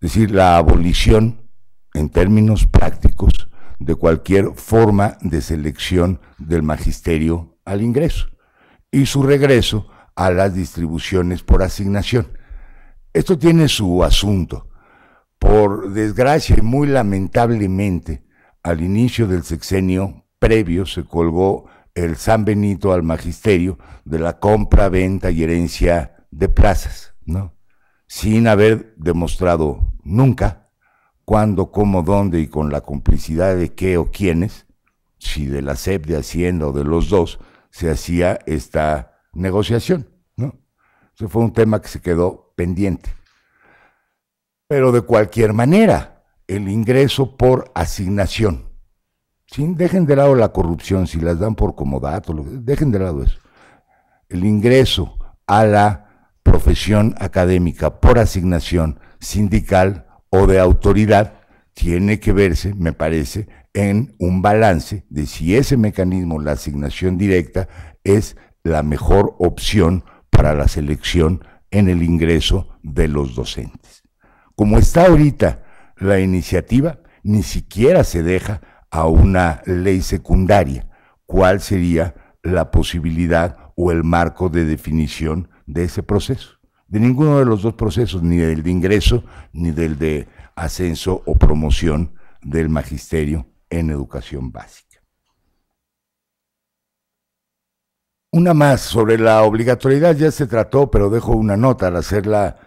Es decir, la abolición, en términos prácticos, de cualquier forma de selección del magisterio al ingreso y su regreso a las distribuciones por asignación. Esto tiene su asunto. Por desgracia y muy lamentablemente, al inicio del sexenio previo se colgó el San Benito al magisterio de la compra, venta y herencia de plazas, ¿no? Sin haber demostrado nunca cuándo, cómo, dónde y con la complicidad de qué o quiénes, si de la SEP, de Hacienda o de los dos, se hacía esta negociación, ¿no? Ese fue un tema que se quedó pendiente. Pero de cualquier manera, el ingreso por asignación, dejen de lado la corrupción, si las dan por comodato, dejen de lado eso. El ingreso a la profesión académica por asignación sindical o de autoridad tiene que verse, me parece, en un balance de si ese mecanismo, la asignación directa, es la mejor opción para la selección en el ingreso de los docentes. Como está ahorita la iniciativa, ni siquiera se deja a una ley secundaria cuál sería la posibilidad o el marco de definición de ese proceso. De ninguno de los dos procesos, ni del de ingreso, ni del de ascenso o promoción del magisterio en educación básica. Una más sobre la obligatoriedad, ya se trató, pero dejo una nota al hacerla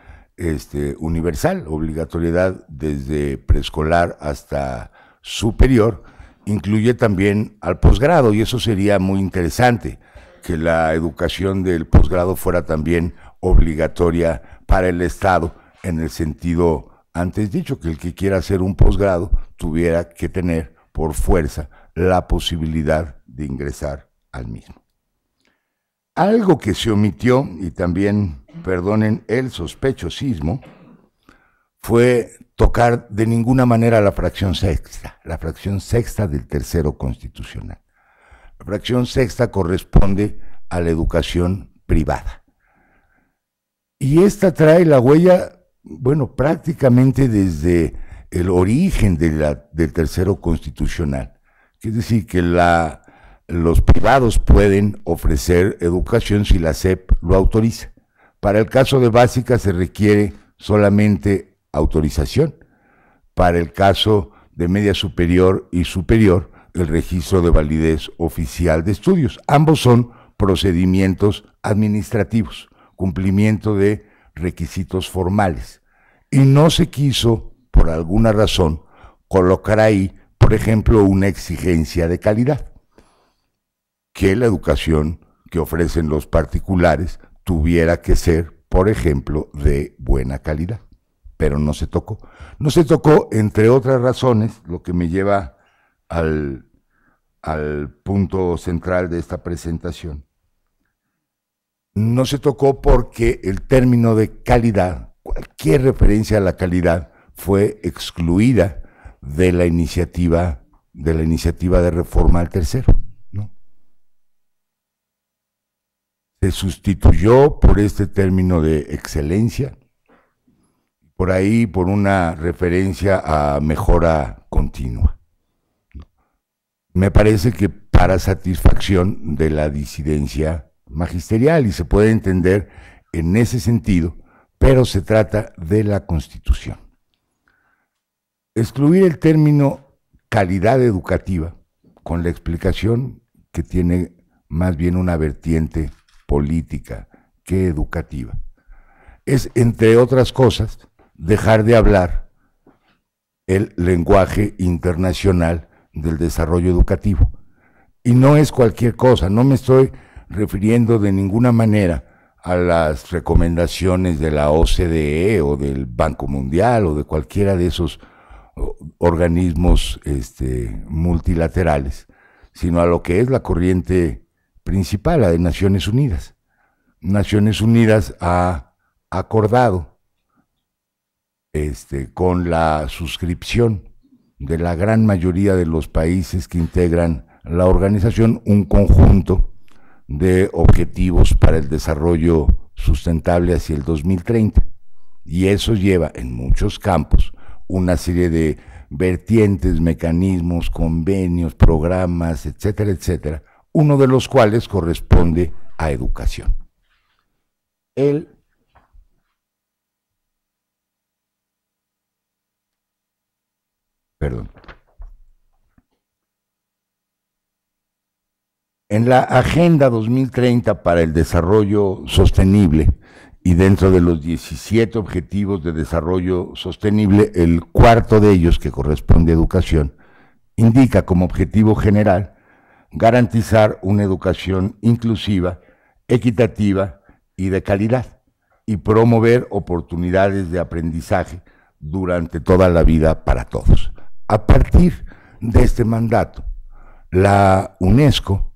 universal, obligatoriedad desde preescolar hasta superior, incluye también al posgrado, y eso sería muy interesante, que la educación del posgrado fuera también obligatoria para el Estado, en el sentido antes dicho, que el que quiera hacer un posgrado tuviera que tener por fuerza la posibilidad de ingresar al mismo. Algo que se omitió, y también, perdonen el sospechosismo, fue tocar de ninguna manera la fracción sexta del tercero constitucional. La fracción sexta corresponde a la educación privada. Y esta trae la huella, bueno, prácticamente desde el origen del tercero constitucional. Es decir, que los privados pueden ofrecer educación si la SEP lo autoriza. Para el caso de básica se requiere solamente autorización. Para el caso de media superior y superior, el registro de validez oficial de estudios. Ambos son procedimientos administrativos, cumplimiento de requisitos formales. Y no se quiso, por alguna razón, colocar ahí, por ejemplo, una exigencia de calidad, que la educación que ofrecen los particulares tuviera que ser, por ejemplo, de buena calidad. Pero no se tocó. No se tocó, entre otras razones, lo que me lleva al punto central de esta presentación. No se tocó porque el término de calidad, cualquier referencia a la calidad, fue excluida de la iniciativa de reforma al tercero, ¿no? Se sustituyó por este término de excelencia, por ahí por una referencia a mejora continua. Me parece que para satisfacción de la disidencia magisterial, y se puede entender en ese sentido, pero se trata de la Constitución. Excluir el término calidad educativa con la explicación que tiene más bien una vertiente política que educativa es, entre otras cosas, dejar de hablar el lenguaje internacional del desarrollo educativo. Y no es cualquier cosa, no me estoy refiriendo de ninguna manera a las recomendaciones de la OCDE o del Banco Mundial o de cualquiera de esos organismos multilaterales, sino a lo que es la corriente principal, la de Naciones Unidas. Naciones Unidas ha acordado con la suscripción de la gran mayoría de los países que integran la organización un conjunto de objetivos para el desarrollo sustentable hacia el 2030. Y eso lleva en muchos campos una serie de vertientes, mecanismos, convenios, programas, etcétera, etcétera, uno de los cuales corresponde a educación. En la Agenda 2030 para el Desarrollo Sostenible y dentro de los 17 Objetivos de Desarrollo Sostenible, el cuarto de ellos, que corresponde a educación, indica como objetivo general garantizar una educación inclusiva, equitativa y de calidad, y promover oportunidades de aprendizaje durante toda la vida para todos. A partir de este mandato, la UNESCO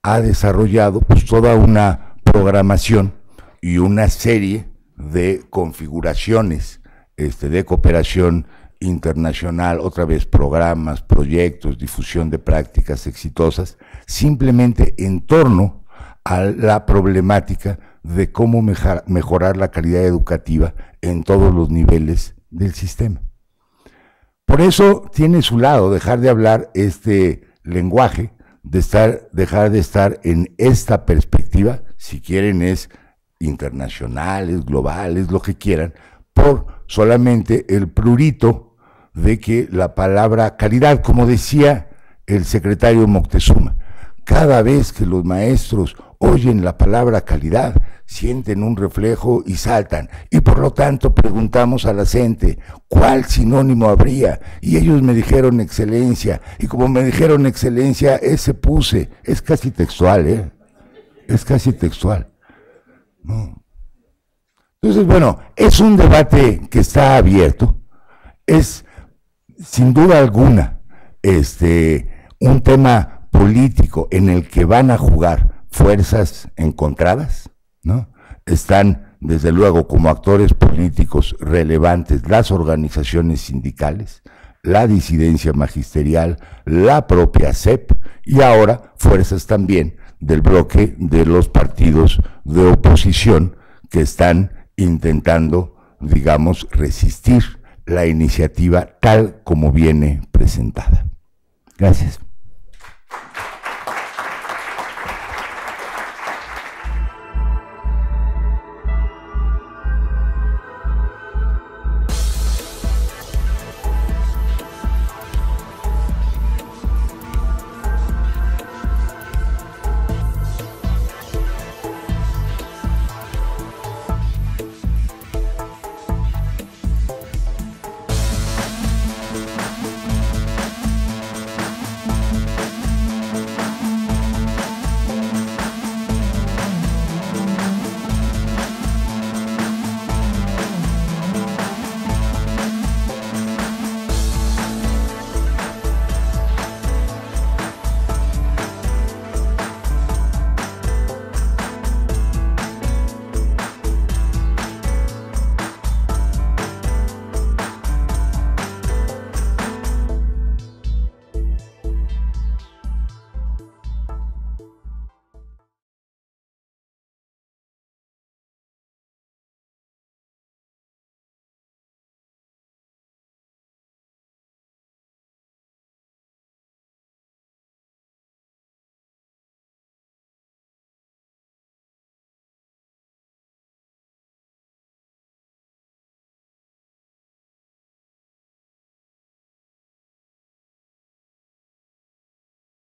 ha desarrollado pues toda una programación y una serie de configuraciones de cooperación internacional, otra vez programas, proyectos, difusión de prácticas exitosas, simplemente en torno a la problemática de cómo mejorar la calidad educativa en todos los niveles del sistema. Por eso tiene su lado dejar de hablar este lenguaje, dejar de estar en esta perspectiva, si quieren es internacionales, globales, lo que quieran, por solamente el prurito de que la palabra calidad, como decía el secretario Moctezuma, cada vez que los maestros oyen la palabra calidad, sienten un reflejo y saltan, y por lo tanto preguntamos a la gente, ¿cuál sinónimo habría? Y ellos me dijeron excelencia, y como me dijeron excelencia, ese puse, es casi textual, es casi textual. No. Entonces, bueno, es un debate que está abierto, es sin duda alguna un tema político en el que van a jugar fuerzas encontradas, ¿no? Están, desde luego, como actores políticos relevantes las organizaciones sindicales, la disidencia magisterial, la propia SEP y ahora fuerzas también del bloque de los partidos de oposición que están intentando, digamos, resistir la iniciativa tal como viene presentada. Gracias.